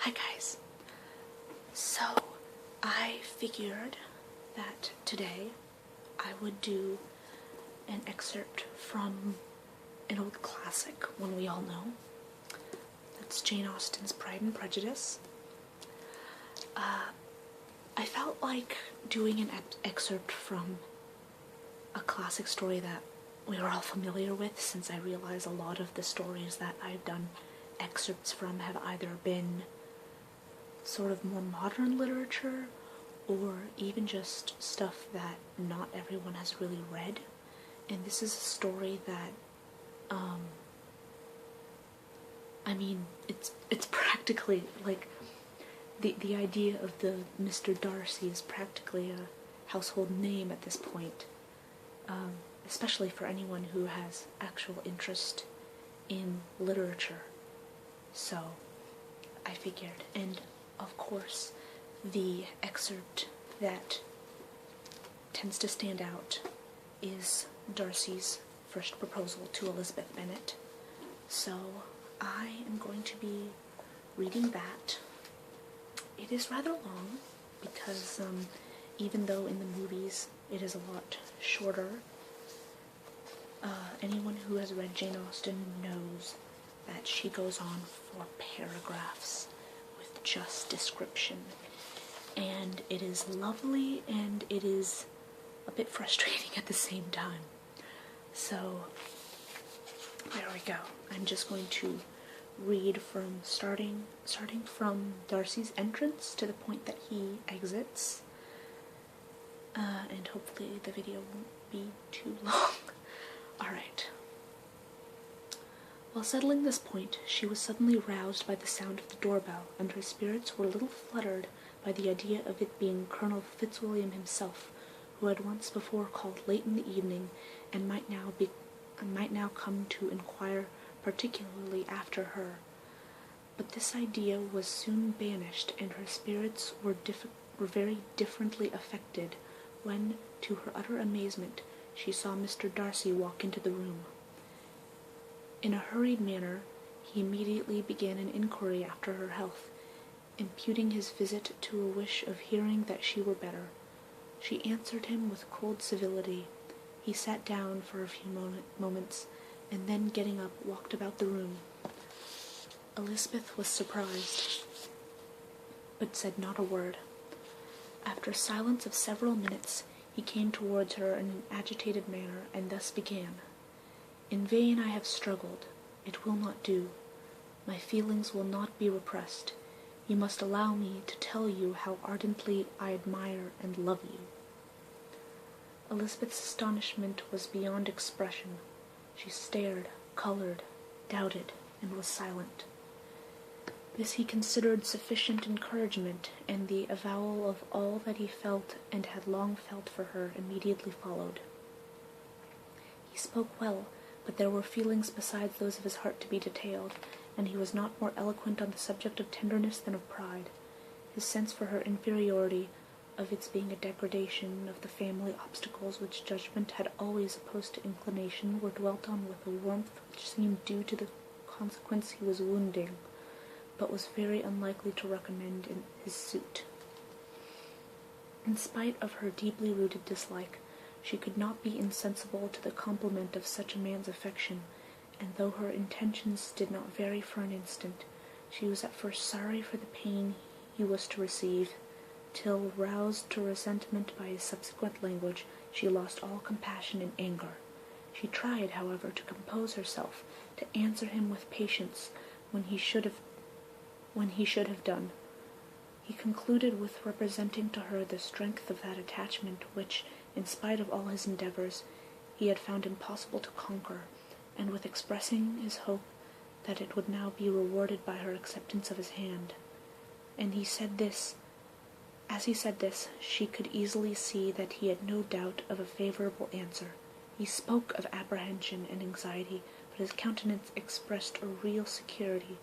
Hi guys. So I figured that today I would do an excerpt from an old classic, one we all know. That's Jane Austen's Pride and Prejudice. I felt like doing an excerpt from a classic story that we are all familiar with, since I realize a lot of the stories that I've done excerpts from have either been sort of more modern literature or even just stuff that not everyone has really read. And this is a story that I mean, it's practically like the idea of the Mr. Darcy is practically a household name at this point, especially for anyone who has actual interest in literature. So I figured, and of course the excerpt that tends to stand out is Darcy's first proposal to Elizabeth Bennet. So I am going to be reading that. It is rather long because even though in the movies it is a lot shorter, anyone who has read Jane Austen knows that she goes on for paragraphs with just description. And it is lovely and it is a bit frustrating at the same time. So there we go. I'm just going to read from starting from Darcy's entrance to the point that he exits, and hopefully the video won't be too long. Alright. While settling this point, she was suddenly roused by the sound of the doorbell, and her spirits were a little fluttered by the idea of it being Colonel Fitzwilliam himself, who had once before called late in the evening, and might now come to inquire particularly after her. But this idea was soon banished, and her spirits were very differently affected when, to her utter amazement, she saw Mr. Darcy walk into the room. In a hurried manner, he immediately began an inquiry after her health, imputing his visit to a wish of hearing that she were better. She answered him with cold civility. He sat down for a few moments, and then getting up, walked about the room. Elizabeth was surprised, but said not a word. After a silence of several minutes, he came towards her in an agitated manner, and thus began. "In vain I have struggled. It will not do. My feelings will not be repressed. You must allow me to tell you how ardently I admire and love you." Elizabeth's astonishment was beyond expression. She stared, colored, doubted, and was silent. This he considered sufficient encouragement, and the avowal of all that he felt and had long felt for her immediately followed. He spoke well, but there were feelings besides those of his heart to be detailed, and he was not more eloquent on the subject of tenderness than of pride. His sense for her inferiority, of its being a degradation of the family obstacles which judgment had always opposed to inclination, were dwelt on with a warmth which seemed due to the consequence he was wounding, but was very unlikely to recommend in his suit. In spite of her deeply rooted dislike, she could not be insensible to the compliment of such a man's affection, and though her intentions did not vary for an instant, she was at first sorry for the pain he was to receive, till, roused to resentment by his subsequent language, she lost all compassion and anger. She tried, however, to compose herself, to answer him with patience when he should have done. He concluded with representing to her the strength of that attachment which, in spite of all his endeavors, he had found impossible to conquer, and with expressing his hope that it would now be rewarded by her acceptance of his hand. And as he said this, she could easily see that he had no doubt of a favorable answer. He spoke of apprehension and anxiety, but his countenance expressed a real security.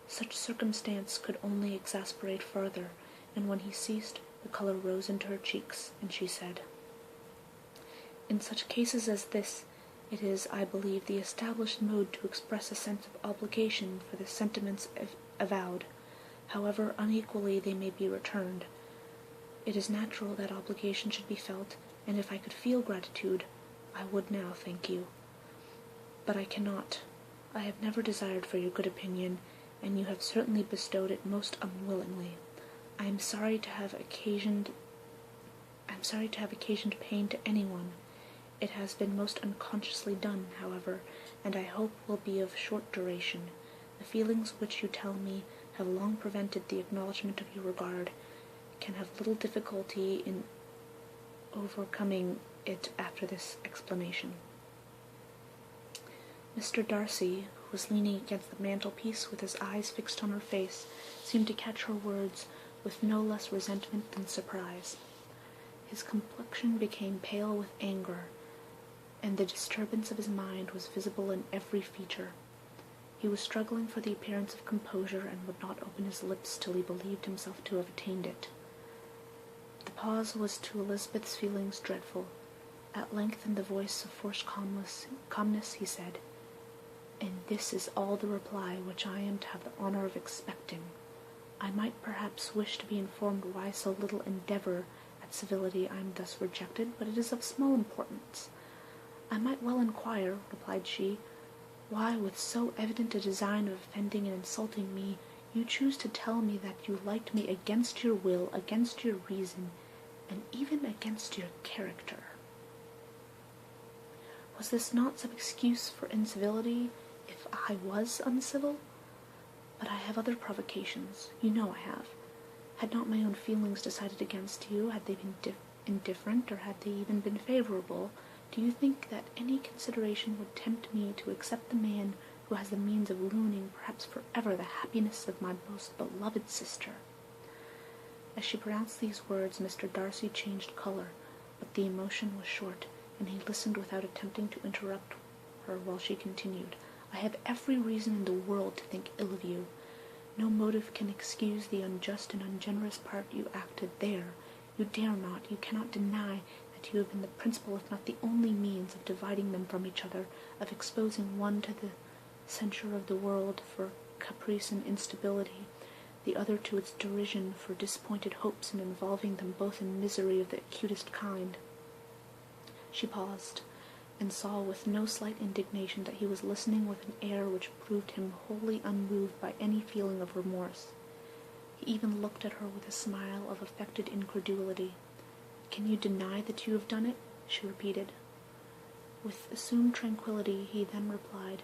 Such circumstance could only exasperate further, and when he ceased, the color rose into her cheeks, and she said, "In such cases as this, it is, I believe, the established mode to express a sense of obligation for the sentiments avowed. however unequally they may be returned. It is natural that obligation should be felt, and if I could feel gratitude, I would now thank you. But I cannot. I have never desired for your good opinion, and you have certainly bestowed it most unwillingly. I am sorry to have occasioned pain to anyone. It has been most unconsciously done, however, and I hope will be of short duration. The feelings which you tell me have long prevented the acknowledgment of your regard, can have little difficulty in overcoming it after this explanation. Mr. Darcy, who was leaning against the mantelpiece with his eyes fixed on her face, seemed to catch her words with no less resentment than surprise. His complexion became pale with anger, and the disturbance of his mind was visible in every feature. He was struggling for the appearance of composure, and would not open his lips till he believed himself to have attained it. The pause was to Elizabeth's feelings dreadful. At length, in the voice of forced calmness, he said, "And this is all the reply which I am to have the honour of expecting. I might perhaps wish to be informed why so little endeavour at civility I am thus rejected, but it is of small importance." "I might well inquire," replied she, "why, with so evident a design of offending and insulting me, you choose to tell me that you liked me against your will, against your reason, and even against your character." Was this not some excuse for incivility, if I was uncivil? But I have other provocations. You know I have. Had not my own feelings decided against you, had they been indifferent, or had they even been favourable, do you think that any consideration would tempt me to accept the man who has the means of ruining, perhaps forever, the happiness of my most beloved sister? As she pronounced these words, Mr. Darcy changed colour, but the emotion was short, and he listened without attempting to interrupt her while she continued, "I have every reason in the world to think ill of you. No motive can excuse the unjust and ungenerous part you acted there. You dare not, you cannot deny that you have been the principal, if not the only means of dividing them from each other, of exposing one to the censure of the world for caprice and instability, the other to its derision for disappointed hopes, and involving them both in misery of the acutest kind." She paused, and saw with no slight indignation that he was listening with an air which proved him wholly unmoved by any feeling of remorse. He even looked at her with a smile of affected incredulity. "Can you deny that you have done it?" she repeated. With assumed tranquillity he then replied,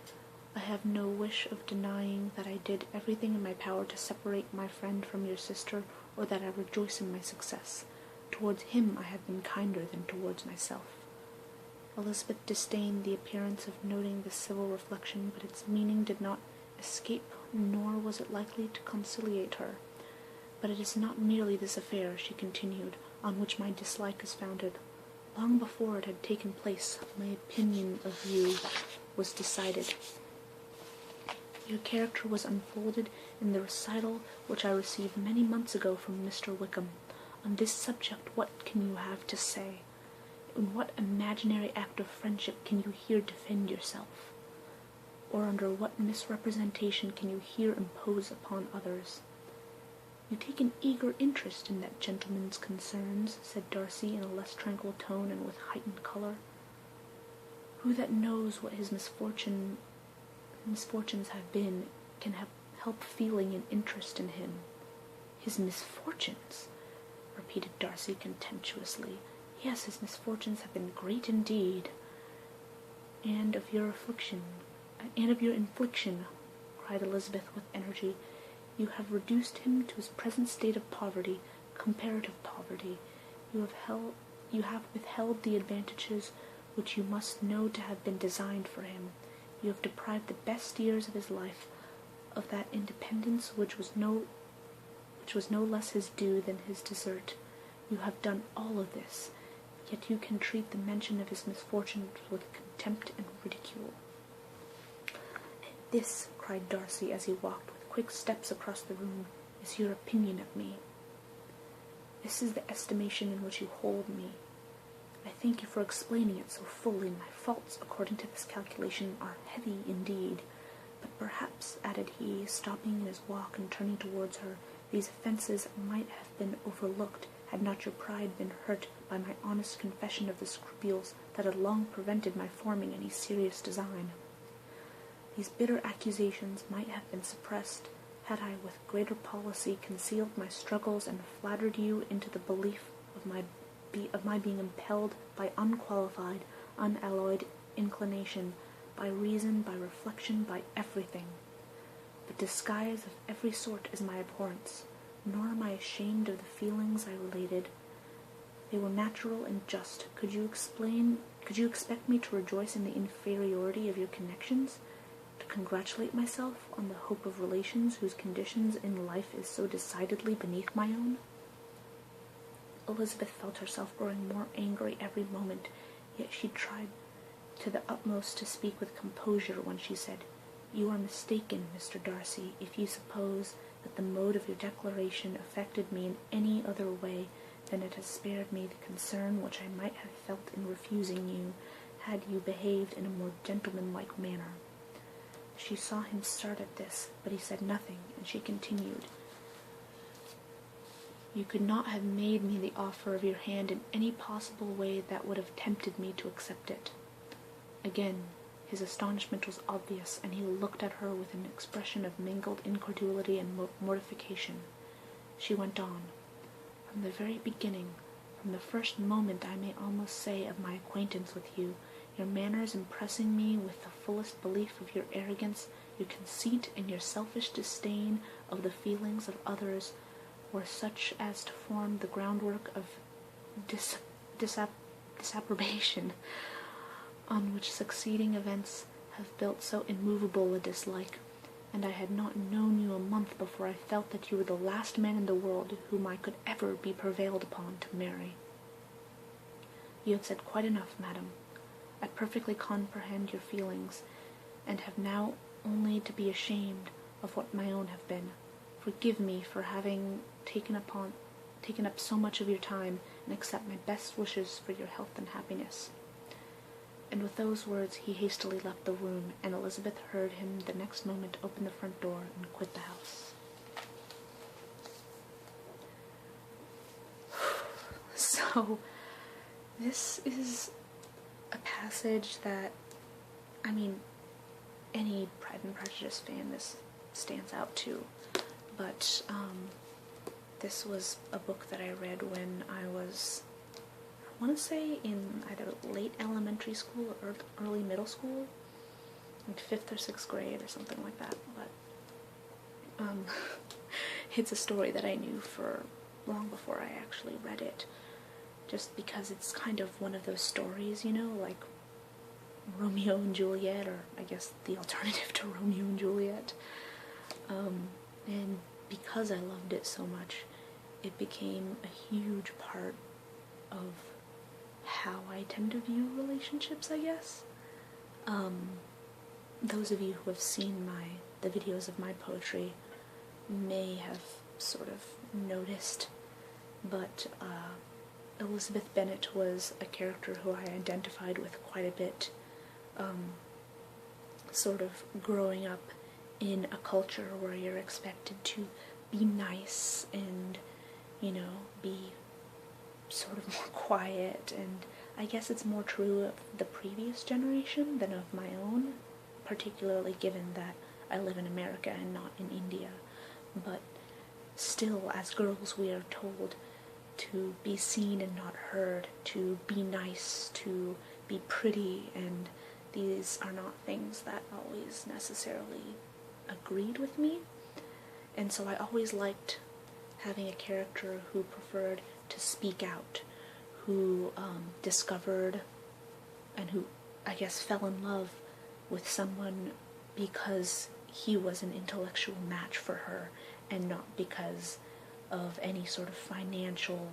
"I have no wish of denying that I did everything in my power to separate my friend from your sister, or that I rejoice in my success. Towards him I have been kinder than towards myself." Elizabeth disdained the appearance of noting this civil reflection, but its meaning did not escape, nor was it likely to conciliate her. "But it is not merely this affair," she continued, "on which my dislike is founded. Long before it had taken place, my opinion of you was decided. Your character was unfolded in the recital which I received many months ago from Mr. Wickham. On this subject what can you have to say? In what imaginary act of friendship can you here defend yourself? Or under what misrepresentation can you here impose upon others?" "You take an eager interest in that gentleman's concerns," said Darcy in a less tranquil tone and with heightened colour. "Who that knows what his misfortunes have been can help feeling an interest in him?" "His misfortunes?" repeated Darcy contemptuously. "Yes, his misfortunes have been great indeed." "And of your infliction," cried Elizabeth with energy. "You have reduced him to his present state of poverty, comparative poverty. You have withheld the advantages which you must know to have been designed for him. You have deprived the best years of his life of that independence which was no less his due than his desert. You have done all of this, yet you can treat the mention of his misfortunes with contempt and ridicule." "And this," cried Darcy, as he walked with quick steps across the room, "is your opinion of me. This is the estimation in which you hold me. I thank you for explaining it so fully. My faults, according to this calculation, are heavy indeed. But perhaps," added he, stopping in his walk and turning towards her, These offences might have been overlooked had not your pride been hurt by my honest confession of the scruples that had long prevented my forming any serious design. These bitter accusations might have been suppressed, had I with greater policy concealed my struggles and flattered you into the belief of my being impelled by unqualified, unalloyed inclination, by reason, by reflection, by everything. But disguise of every sort is my abhorrence, nor am I ashamed of the feelings I related. They were natural and just. Could you expect me to rejoice in the inferiority of your connections? To congratulate myself on the hope of relations whose conditions in life is so decidedly beneath my own? Elizabeth felt herself growing more angry every moment, yet she tried to the utmost to speak with composure when she said, "You are mistaken, Mr. Darcy, if you suppose that the mode of your declaration affected me in any other way than it has spared me the concern which I might have felt in refusing you, had you behaved in a more gentlemanlike manner." She saw him start at this, but he said nothing, and she continued, "You could not have made me the offer of your hand in any possible way that would have tempted me to accept it." Again, his astonishment was obvious, and he looked at her with an expression of mingled incredulity and mortification. She went on, "From the very beginning, from the first moment, I may almost say, of my acquaintance with you, your manners impressing me with the fullest belief of your arrogance, your conceit, and your selfish disdain of the feelings of others, were such as to form the groundwork of disapprobation, on which succeeding events have built so immovable a dislike, and I had not known you a month before I felt that you were the last man in the world whom I could ever be prevailed upon to marry. You have said quite enough, madam. I perfectly comprehend your feelings, and have now only to be ashamed of what my own have been. Forgive me for having taken up so much of your time, and accept my best wishes for your health and happiness." And with those words he hastily left the room, and Elizabeth heard him the next moment open the front door and quit the house. So, this is a passage that, I mean, any Pride and Prejudice fan, this stands out to, but this was a book that I read when I was, I want to say, in either late elementary school or early middle school, like 5th or 6th grade or something like that, but it's a story that I knew for long before I actually read it, just because it's kind of one of those stories, you know, like Romeo and Juliet, or I guess the alternative to Romeo and Juliet, and because I loved it so much, it became a huge part of how I tend to view relationships, I guess. Those of you who have seen the videos of my poetry may have sort of noticed, but Elizabeth Bennet was a character who I identified with quite a bit, sort of growing up in a culture where you're expected to be nice and, you know, be sort of more quiet, and I guess it's more true of the previous generation than of my own, particularly given that I live in America and not in India. But still, as girls, we are told to be seen and not heard, to be nice, to be pretty, and these are not things that always necessarily agreed with me. And so I always liked having a character who preferred to speak out, who discovered and who, I guess, fell in love with someone because he was an intellectual match for her, and not because of any sort of financial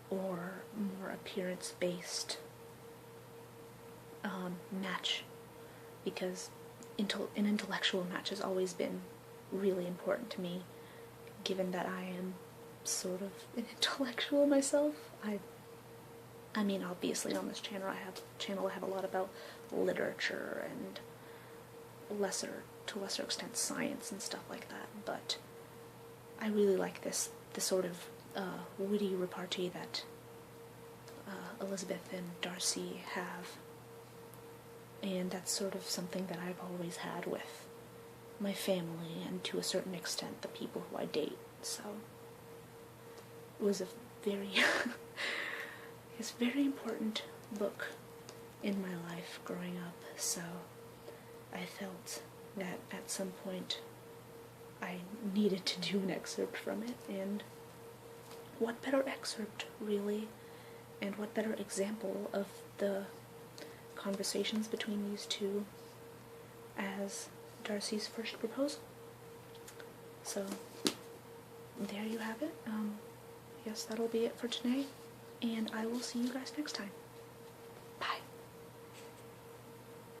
or more appearance-based match, because an intellectual match has always been really important to me, given that I am sort of an intellectual myself. I mean, obviously on this channel I have a lot about literature and to lesser extent science and stuff like that, but I really like the sort of witty repartee that Elizabeth and Darcy have, and that's sort of something that I've always had with my family, and to a certain extent the people who I date. So it was a very it's a very important book in my life growing up, so I felt that at some point I needed to do an excerpt from it, and what better excerpt, really, and what better example of the conversations between these two as Darcy's first proposal. So, there you have it. Yes, that'll be it for today, and I will see you guys next time.